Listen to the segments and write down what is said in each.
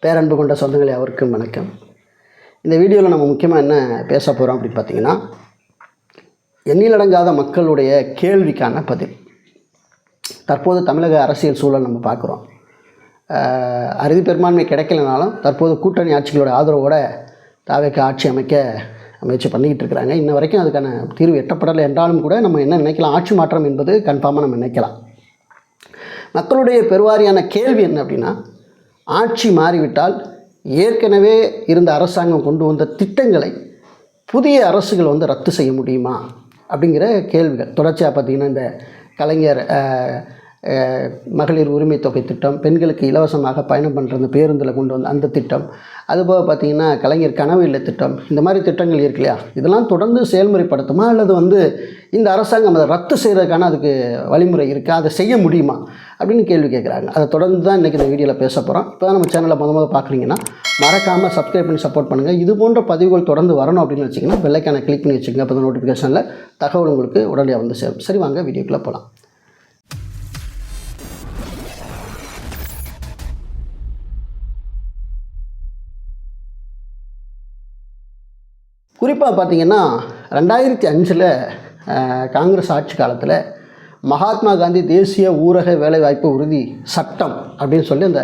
பேரன்பு கொண்ட சொந்தங்களே, அவருக்கும் வணக்கம். இந்த வீடியோவில் நம்ம முக்கியமாக என்ன பேச போகிறோம் அப்படின்னு பார்த்தீங்கன்னா, எண்ணிலடங்காத மக்களுடைய கேள்விக்கான பதில். தற்போது தமிழக அரசியல் சூழல் நம்ம பார்க்குறோம். அறுதி பெரும்பான்மை கிடைக்கலனாலும் தற்போது கூட்டணி ஆட்சிகளோட ஆதரவோடு தாவேக்கு ஆட்சி அமைக்க முயற்சி பண்ணிக்கிட்டு இருக்கிறாங்க. இன்ன வரைக்கும் அதுக்கான தீர்வு எட்டப்படலை என்றாலும் கூட நம்ம என்ன நினைக்கலாம், ஆட்சி மாற்றம் என்பது கன்ஃபார்மாக நம்ம நினைக்கலாம். மக்களுடைய பெருவாரியான கேள்வி என்ன அப்படின்னா, ஆட்சி மாறிவிட்டால் ஏற்கனவே இருந்த அரசாங்கம் கொண்டு வந்த திட்டங்களை புதிய அரசுகள் ரத்து செய்ய முடியுமா அப்படிங்கிற கேள்விகள் தொடர்ச்சியாக பார்த்திங்கன்னா, இந்த கலைஞர் மகளிர் உரிமை தொகை திட்டம், பெண்களுக்கு இலவசமாக பயணம் பண்ணுற அந்த பேருந்தில் கொண்டு வந்த அந்த திட்டம், அதுபோக பார்த்திங்கன்னா கலைஞர் கனவு இல்லை திட்டம், இந்த மாதிரி திட்டங்கள் இருக்கு இல்லையா, இதெல்லாம் தொடர்ந்து செயல்முறைப்படுத்துமா அல்லது இந்த அரசாங்கம் அதை ரத்து செய்கிறதுக்கான அதுக்கு வழிமுறை இருக்கா, அதை செய்ய முடியுமா அப்படின்னு கேள்வி கேட்குறாங்க. அதை தொடர்ந்து தான் இன்றைக்கி இந்த வீடியோவில் பேச போகிறோம். இப்போ தான் நம்ம சேனலில் முதல்ல பார்க்குறீங்கன்னா மறக்காமல் சப்ஸ்கிரைப் பண்ணி சப்போர்ட் பண்ணுங்கள். இது போன்ற பதிவுகள் தொடர்ந்து வரணும் அப்படின்னு வச்சிங்கன்னா பெல்லைக்கான கிளிக் பண்ணி வச்சுங்க. அப்போ தான் நோட்டிஃபிகேஷனில் தகவல் உங்களுக்கு உடனடியாக சேரும். சரி, வாங்க வீடியோக்குள்ளே போகலாம். குறிப்பாக பார்த்திங்கன்னா 2005 காங்கிரஸ் ஆட்சி காலத்தில் மகாத்மா காந்தி தேசிய ஊரக வேலைவாய்ப்பு உறுதி சட்டம் அப்படின்னு சொல்லி அந்த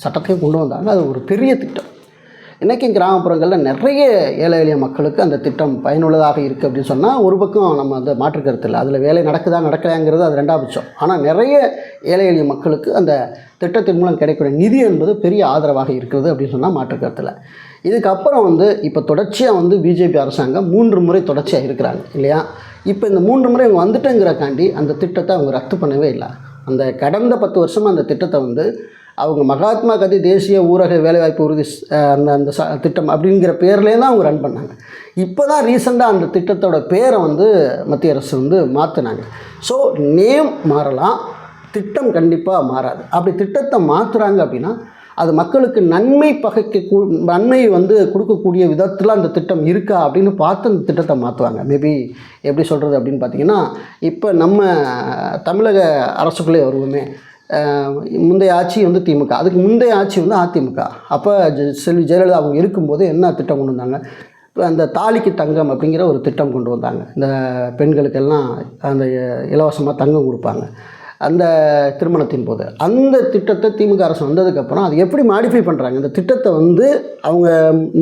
சட்டத்தையும் கொண்டு வந்தாங்க. அது ஒரு பெரிய திட்டம். இன்றைக்கும் கிராமப்புறங்களில் நிறைய ஏழை எளிய மக்களுக்கு அந்த திட்டம் பயனுள்ளதாக இருக்குது அப்படின்னு சொன்னால் ஒரு பக்கம் நம்ம அந்த மாற்றுக்கருத்து இல்லை. அதில் வேலை நடக்குதா நடக்கலையாங்கிறது அது ரெண்டாவது பட்சம். ஆனால் நிறைய ஏழை எளிய மக்களுக்கு அந்த திட்டத்தின் மூலம் கிடைக்கிற நிதி என்பது பெரிய ஆதரவாக இருக்கிறது அப்படின்னு சொன்னால் மாற்றுக்கருத்தில். இதுக்கப்புறம் இப்போ தொடர்ச்சியாக பிஜேபி அரசாங்கம் 3 முறை தொடர்ச்சியாக இருக்கிறாங்க இல்லையா. இப்போ இந்த 3 முறை இவங்க வந்துட்டுங்கிறக்காண்டி அந்த திட்டத்தை அவங்க ரத்து பண்ணவே இல்லை. அந்த கடந்த 10 வருஷமாக அந்த திட்டத்தை அவங்க மகாத்மா காந்தி தேசிய ஊரக வேலைவாய்ப்பு உறுதி அந்த திட்டம் அப்படிங்கிற பேர்லேயே தான் அவங்க ரன் பண்ணாங்க. இப்போ தான் ரீசெண்டாக அந்த திட்டத்தோட பேரை மத்திய அரசு மாற்றினாங்க. ஸோ நேம் மாறலாம், திட்டம் கண்டிப்பாக மாறாது. அப்படி திட்டத்தை மாற்றுறாங்க அப்படின்னா அது மக்களுக்கு நன்மை கொடுக்கக்கூடிய விதத்தில் அந்த திட்டம் இருக்கா அப்படின்னு பார்த்து அந்த திட்டத்தை மாற்றுவாங்க. மேபி எப்படி சொல்கிறது அப்படின்னு பார்த்திங்கன்னா, இப்போ நம்ம தமிழக அரசுக்குள்ளே வருவோமே, முந்தைய ஆட்சி திமுக, அதுக்கு முந்தைய ஆட்சி அதிமுக. அப்போ செல்வி ஜெயலலிதா அவங்க இருக்கும்போது என்ன திட்டம் கொண்டு வந்தாங்க, அந்த தாலிக்கு தங்கம் அப்படிங்கிற ஒரு திட்டம் கொண்டு வந்தாங்க. இந்த பெண்களுக்கெல்லாம் அந்த இலவசமாக தங்கம் கொடுப்பாங்க அந்த திருமணத்தின் போது. அந்த திட்டத்தை திமுக அரசு வந்ததுக்கப்புறம் அது எப்படி மாடிஃபை பண்ணுறாங்க, இந்த திட்டத்தை அவங்க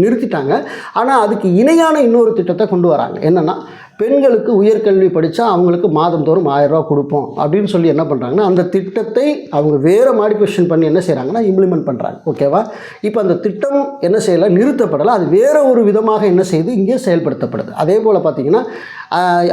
நிறுத்திட்டாங்க. ஆனால் அதுக்கு இணையான இன்னொரு திட்டத்தை கொண்டு வராங்க. என்னென்னா, பெண்களுக்கு உயர்கல்வி படித்தா அவங்களுக்கு மாதந்தோறும் 1000 ரூபா கொடுப்போம் அப்படின்னு சொல்லி என்ன பண்ணுறாங்கன்னா, அந்த திட்டத்தை அவங்க வேறு மாடிஃபிகேஷன் பண்ணி என்ன செய்கிறாங்கன்னா இம்ப்ளிமெண்ட் பண்ணுறாங்க. ஓகேவா. இப்போ அந்த திட்டம் என்ன செய்யலை, நிறுத்தப்படலை, அது வேறு ஒரு விதமாக என்ன செய்து இங்கே செயல்படுத்தப்படுது. அதே போல் பார்த்திங்கன்னா,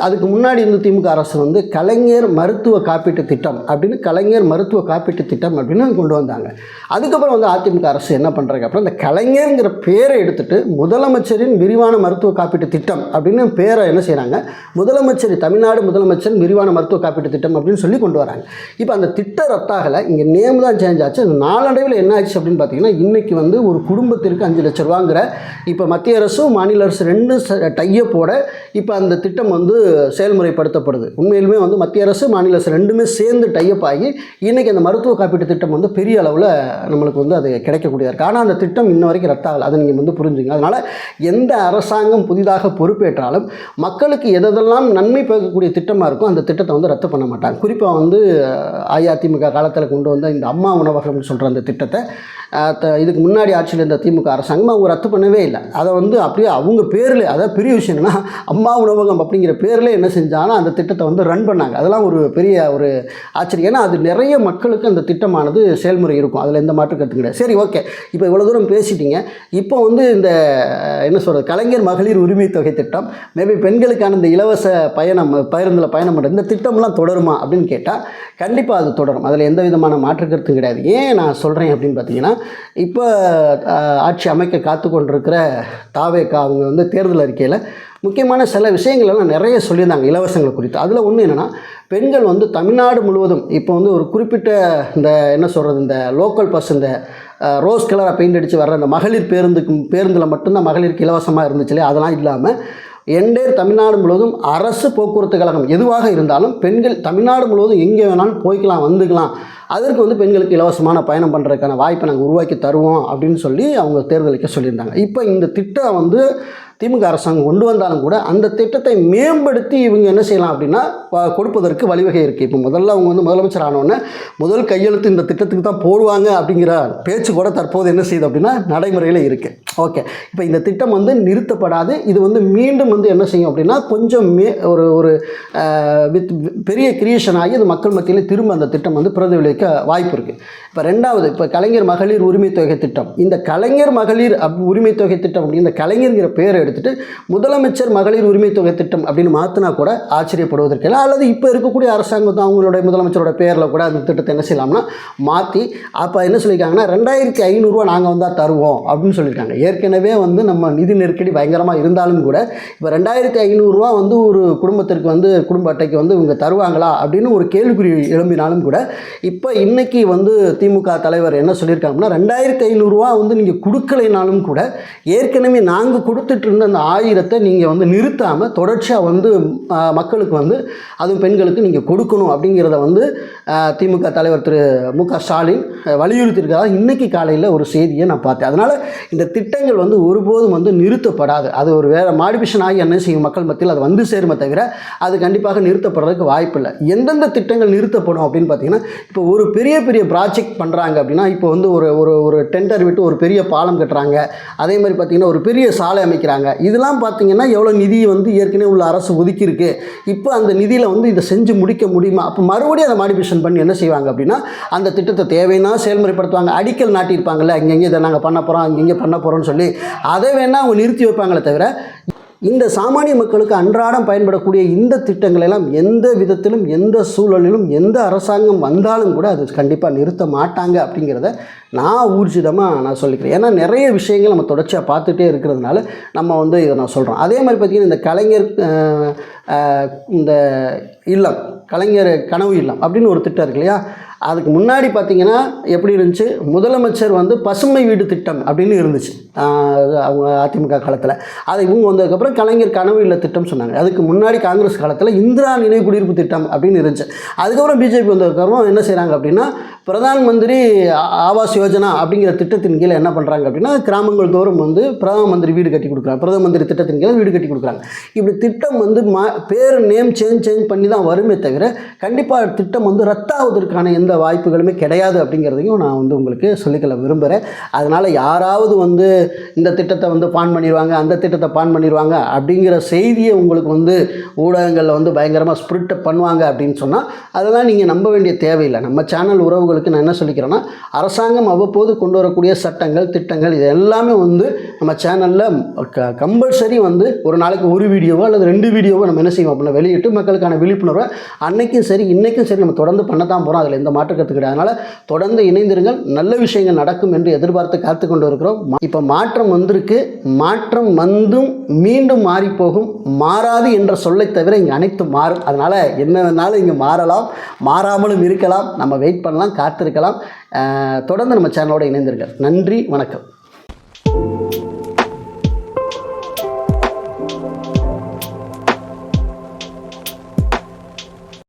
அதுக்கு முன்னாடி திமுக அரசு கலைஞர் மருத்துவ காப்பீட்டு திட்டம் அப்படின்னு கலைஞர் மருத்துவ காப்பீட்டு திட்டம் அப்படின்னு கொண்டு வந்தாங்க. அதுக்கப்புறம் அதிமுக அரசு என்ன பண்ணுறாங்க, அப்புறம் இந்த கலைஞருங்கிற பேரை எடுத்துகிட்டு முதலமைச்சரின் விரிவான மருத்துவ காப்பீட்டு திட்டம் அப்படின்னு பேரை என்ன செய்கிறாங்க, முதலமைச்சர் தமிழ்நாடு முதலமைச்சர் விரிவான மருத்துவ காப்பீட்டு திட்டம் அப்படின்னு சொல்லி கொண்டு வராங்க. இப்போ அந்த திட்டம் ரத்தாகலை, இங்கே நேம் தான் சேஞ்ச் ஆச்சு. அந்த நாளடைவில் என்ன ஆச்சு அப்படின்னு பார்த்தீங்கன்னா, இன்றைக்கி ஒரு குடும்பத்திற்கு 5 லட்ச ரூபாங்கிற இப்போ மத்திய அரசும் மாநில அரசு 2 டையப்போட இப்போ அந்த திட்டம் செயல்முறைப்படுத்தப்படுது. உண்மையிலுமே மத்திய அரசு மாநில அரசு 2மே சேர்ந்து டையப் ஆகி இன்றைக்கி அந்த மருத்துவ காப்பீட்டு திட்டம் பெரிய அளவில் நம்மளுக்கு அது கிடைக்கக்கூடியதாக இருக்குது. ஆனால் அந்த திட்டம் இன்ன வரைக்கும் ரத்தாகலை. அதை நீங்கள் புரிஞ்சுங்க. அதனால் எந்த அரசாங்கம் புதிதாக பொறுப்பேற்றாலும் மக்களுக்கு எதெல்லாம் நன்மை பயக்கக்கூடிய திட்டமாக இருக்கும் அந்த திட்டத்தை ரத்து பண்ண மாட்டாங்க. குறிப்பாக அஇஅதிமுக காலத்தில் கொண்டு வந்த இந்த அம்மா உணவகம்னு சொல்கிற அந்த திட்டத்தை இதுக்கு முன்னாடி ஆட்சியில் இருந்த திமுக அரசாங்கம் அவங்க ரத்து பண்ணவே இல்லை. அதை அப்படியே அவங்க பேரில், அதாவது பெரிய விஷயம் என்னென்னா, அம்மா உணவகம் அப்படிங்கிற பேரில் என்ன செஞ்சாலும் அந்த திட்டத்தை ரன் பண்ணாங்க. அதெல்லாம் ஒரு பெரிய ஒரு ஆச்சரியம். ஏன்னா அது நிறைய மக்களுக்கு அந்த திட்டமானது செயல்முறை இருக்கும், அதில் எந்த மாற்று கருத்து கிடையாது. சரி, ஓகே. இப்போ இவ்வளோ தூரம் பேசிட்டீங்க. இப்போ இந்த என்ன சொல்கிறது, கலைஞர் மகளிர் உரிமை தொகை திட்டம், மேபி பெண்களுக்கான இந்த இலவச பேருந்தில் பயணம் பண்ணுறது, இந்த திட்டம்லாம் தொடருமா அப்படின்னு கேட்டால் கண்டிப்பாக அது தொடரும். அதில் எந்த விதமான மாற்று கருத்தும் கிடையாது. ஏன் நான் சொல்கிறேன் அப்படின்னு பார்த்தீங்கன்னா, இப்போ ஆட்சி அமைக்க காத்து கொண்டிருக்கிற தாவேகா அவங்க தேர்தல் அறிக்கையில் முக்கியமான சில விஷயங்களெல்லாம் நிறைய சொல்லியிருந்தாங்க இலவசங்கள் குறித்து. அதில் ஒன்று என்னென்னா, பெண்கள் தமிழ்நாடு முழுவதும் இப்போ ஒரு குறிப்பிட்ட இந்த என்ன சொல்கிறது, இந்த லோக்கல் பஸ், இந்த ரோஸ் கலராக பெயிண்ட் அடித்து வர்ற அந்த மகளிர் பேருந்தில் மட்டும்தான் மகளிருக்கு இலவசமாக இருந்துச்சு இல்லையா, அதெல்லாம் இல்லாமல் என்டையர் தமிழ்நாடு முழுவதும் அரசு போக்குவரத்து கழகம் எதுவாக இருந்தாலும் பெண்கள் தமிழ்நாடு முழுவதும் எங்கே வேணாலும் போய்க்கலாம் வந்துக்கலாம், அதற்கு வந்து பெண்களுக்கு இலவசமான பயணம் பண்ணுறதுக்கான வாய்ப்பை நாங்கள் உருவாக்கி தருவோம் அப்படின்னு சொல்லி அவங்க தேர்தலுக்கு சொல்லியிருந்தாங்க. இப்போ இந்த திட்டம் வந்து திமுக அரசாங்கம் கொண்டு வந்தாலும் கூட அந்த திட்டத்தை மேம்படுத்தி இவங்க என்ன செய்யலாம் அப்படின்னா கொடுப்பதற்கு வழிவகை இருக்குது. இப்போ முதல்ல அவங்க வந்து முதலமைச்சர் ஆனோடனே முதல் கையெழுத்து இந்த திட்டத்துக்கு தான் போடுவாங்க அப்படிங்கிற பேச்சு கூட தற்போது என்ன செய்யுது அப்படின்னா நடைமுறையில் இருக்குது. ஓகே, இப்போ இந்த திட்டம் வந்து நிறுத்தப்படாது. இது வந்து மீண்டும் வந்து என்ன செய்யும் அப்படின்னா கொஞ்சம் ஒரு ஒரு பெரிய கிரியேஷன் ஆகி அது மக்கள் மத்தியில் திரும்ப அந்த திட்டம் வந்து பிரதிபலிக்க வாய்ப்பு இருக்குது. இப்போ ரெண்டாவது, இப்போ கலைஞர் மகளிர் உரிமை தொகை திட்டம், இந்த கலைஞர் மகளிர் உரிமை தொகை திட்டம் அப்படி இந்த கலைஞர்கிற பேரை எடுத்துட்டு முதலமைச்சர் மகளிர் உரிமை தொகை திட்டம் அப்படின்னு மாற்றினா கூட ஆச்சரியப்படுவதற்கு இல்லை. அல்லது இப்போ இருக்கக்கூடிய அரசாங்கம் தான் அவங்களுடைய முதலமைச்சரோட பேரில் கூட அந்த திட்டத்தை என்ன செய்யலாம்னா மாற்றி அப்போ என்ன சொல்லியிருக்காங்கன்னா 2500 நாங்கள் வந்தால் தருவோம் அப்படின்னு சொல்லியிருக்காங்க. ஏற்கனவே வந்து நம்ம நிதி நெருக்கடி பயங்கரமாக இருந்தாலும் கூட இப்போ 2500 வந்து ஒரு குடும்பத்திற்கு வந்து குடும்ப அட்டைக்கு வந்து இவங்க தருவாங்களா அப்படின்னு ஒரு கேள்விக்குறி எழும்பினாலும் கூட இப்போ இன்னைக்கு வந்து திமுக தலைவர் என்ன சொல்லியிருக்காங்கன்னா 2500 வந்து நீங்கள் கொடுக்கலைனாலும் கூட ஏற்கனவே நாங்கள் கொடுத்துட்டு இருந்த அந்த 1000 நீங்கள் வந்து நிறுத்தாமல் தொடர்ச்சியாக வந்து மக்களுக்கு வந்து அதுவும் பெண்களுக்கு நீங்கள் கொடுக்கணும் அப்படிங்கிறத வந்து திமுக தலைவர் திரு மு.க. ஸ்டாலின் வலியுறுத்தியிருக்கிறதா இன்றைக்கி காலையில் ஒரு செய்தியை நான் பார்த்தேன். அதனால் இந்த திட்டங்கள் வந்து ஒருபோதும் வந்து நிறுத்தப்படாது. அது ஒரு வேறு மாடிஃபிகேஷன் ஆகி என்ன செய்யும் மக்கள் மத்தியில் அது வந்து சேருமே தவிர அது கண்டிப்பாக நிறுத்தப்படுறதுக்கு வாய்ப்பு இல்லை. எந்தெந்த திட்டங்கள் நிறுத்தப்படும் அப்படின்னு பார்த்தீங்கன்னா இப்போ ஒரு பெரிய பெரிய ப்ராஜெக்ட் பண்ணுறாங்க அப்படின்னா இப்போ வந்து ஒரு டெண்டர் விட்டு ஒரு பெரிய பாலம் கட்டுறாங்க, அதே மாதிரி பார்த்திங்கன்னா ஒரு பெரிய சாலை அமைக்கிறாங்க. இதெல்லாம் பார்த்திங்கன்னா எவ்வளோ நிதி வந்து ஏற்கனவே உள்ள அரசு ஒதுக்கியிருக்கு, இப்போ அந்த நிதியில் வந்து இதை செஞ்சு முடிக்க முடியுமா, அப்போ மறுபடியும் அதை மாடிஃபிகேஷன் பண்ணி என்ன செய்வாங்க அப்படின்னா அந்த திட்டத்தை தேவைன்னா செயல்முறைப்படுத்துவாங்க. அடிக்கல் நாட்டியிருப்பாங்கல்ல, இங்கே இதை நாங்கள் பண்ண போகிறோம் இங்கே பண்ண போகிறோம்னு சொல்லி அதை வேணால் அவங்க நிறுத்தி வைப்பாங்களே தவிர இந்த சாமானிய மக்களுக்கு அன்றாடம் பயன்படக்கூடிய இந்த திட்டங்கள் எல்லாம் எந்த விதத்திலும் எந்த சூழலிலும் எந்த அரசாங்கம் வந்தாலும் கூட அது கண்டிப்பாக நிறுத்த மாட்டாங்க அப்படிங்கிறத நான் ஊர்ஜிதமாக நான் சொல்லிக்கிறேன். ஏன்னா நிறைய விஷயங்கள் நம்ம தொடர்ச்சியாக பார்த்துட்டே இருக்கிறதுனால நம்ம வந்து இதை நான் சொல்கிறோம். அதே மாதிரி பார்த்திங்கன்னா இந்த கலைஞர் இந்த இல்லம், கலைஞர் கனவு இல்லம் அப்படின்னு ஒரு திட்டம் இருக்கு இல்லையா, அதுக்கு முன்னாடி பார்த்திங்கன்னா எப்படி இருந்துச்சு, முதலமைச்சர் வந்து பசுமை வீடு திட்டம் அப்படின்னு இருந்துச்சு அவங்க அதிமுக காலத்தில். அதை இவங்க வந்ததுக்கப்புறம் கலைஞர் கனவு இல்ல திட்டம் சொன்னாங்க. அதுக்கு முன்னாடி காங்கிரஸ் காலத்தில் இந்திரா நினைவு குடியிருப்பு திட்டம் அப்படின்னு இருந்துச்சு. அதுக்கப்புறம் பிஜேபி வந்ததுக்கப்புறம் என்ன செய்கிறாங்க அப்படின்னா பிரதான் மந்திரி ஆவாஸ் யோஜனா அப்படிங்கிற திட்டத்தின் கீழே என்ன பண்ணுறாங்க அப்படின்னா கிராமங்கள் தோறும் வந்து பிரதம மந்திரி வீடு கட்டி கொடுக்குறாங்க, பிரதம மந்திரி திட்டத்தின் கீழே வீடு கட்டி கொடுக்குறாங்க. இப்படி திட்டம் வந்து பேர் நேம் சேஞ்ச் பண்ணி தான் வருமே தவிர கண்டிப்பாக திட்டம் வந்து ரத்தாவதற்கான எந்த வாய்ப்புகளுமே கிடையாது அப்படிங்கிறதையும் நான் வந்து உங்களுக்கு சொல்லிக்கொள்ள விரும்புகிறேன். அதனால் யாராவது வந்து இந்த திட்டத்தை வந்து பான் பண்ணிடுவாங்க அந்த திட்டத்தை பான் பண்ணிடுவாங்க அப்படிங்கிற செய்தியை உங்களுக்கு வந்து ஊடகங்களில் வந்து பயங்கரமாக ஸ்ப்ரிட் பண்ணுவாங்க அப்படின்னு சொன்னால் அதெல்லாம் நீங்கள் நம்ப வேண்டிய தேவையில்லை. நம்ம சேனல் உறவுகளுக்கு நான் என்ன சொல்லிக்கிறேன்னா அரசாங்கம் அவ்வப்போது கொண்டு வரக்கூடிய சட்டங்கள் திட்டங்கள் இது எல்லாமே வந்து நம்ம சேனலில் கம்பல்சரி வந்து ஒரு நாளைக்கு ஒரு வீடியோவோ அல்லது 2 வீடியோவோ நம்ம என்ன செய்வோம் அப்படின்னா வெளியிட்டு மக்களுக்கான விழிப்புணர்வை அன்னைக்கும் சரி இன்றைக்கும் சரி நம்ம தொடர்ந்து பண்ணத்தான் போகிறோம். அதில் எந்த மாற்று கருத்து கிடையாது. அதனால் தொடர்ந்து இணைந்திருங்கள், நல்ல விஷயங்கள் நடக்கும் என்று எதிர்பார்த்து காத்து கொண்டு இருக்கிறோம். இப்போ மாற்றம் வந்திருக்கு, மாற்றம் வந்தும் மீண்டும் மாறிப்போகும், மாறாது என்ற சொல்லை தவிர இங்கே அனைத்தும் மாறும். அதனால் என்ன வேணாலும் இங்கே மாறலாம், மாறாமலும் இருக்கலாம். நம்ம வெயிட் பண்ணலாம், காத்திருக்கலாம். தொடர்ந்து நம்ம சேனலோடு இணைந்திருங்கள். நன்றி, வணக்கம்.